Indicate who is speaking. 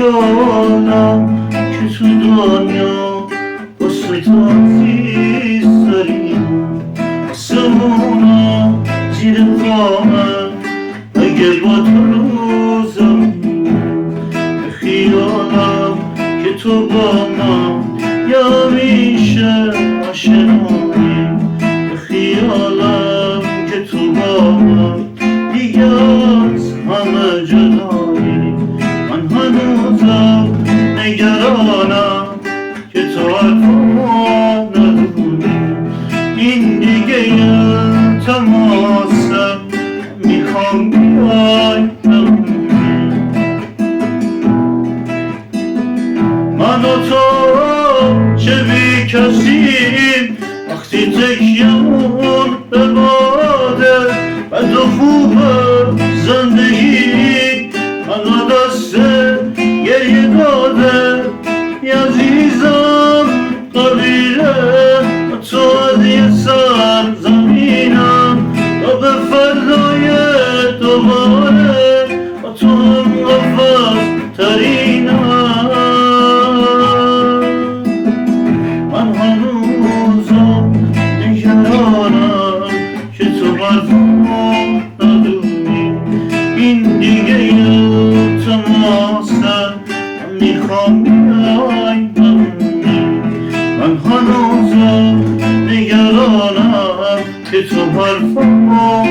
Speaker 1: خیالم که تو دنیا واسه تو عزیز داریم آسمونا زیر پامن اگه با تو روزم خیالم که تو با من یا همیشه آشنایی خیالم که تو با من دیگه از همه جدایی من هنوزم نگرانم که تو حرفا ندونی این دیگه یه تماسه میخوام بیای من و تو چه بی کسیم وقتی تکیمون به باده بد و خوبه زندگی منو دست گریه داده ی عزیزم قبیله تو از یه سر زمینم و به فردای دوباره و تو هم غفص ترینم من هنوزم نگرانم که تو حرفا ندونی این دیگه یه تماسه میخوام بیای من هنوزم نگرانم که تو حرفا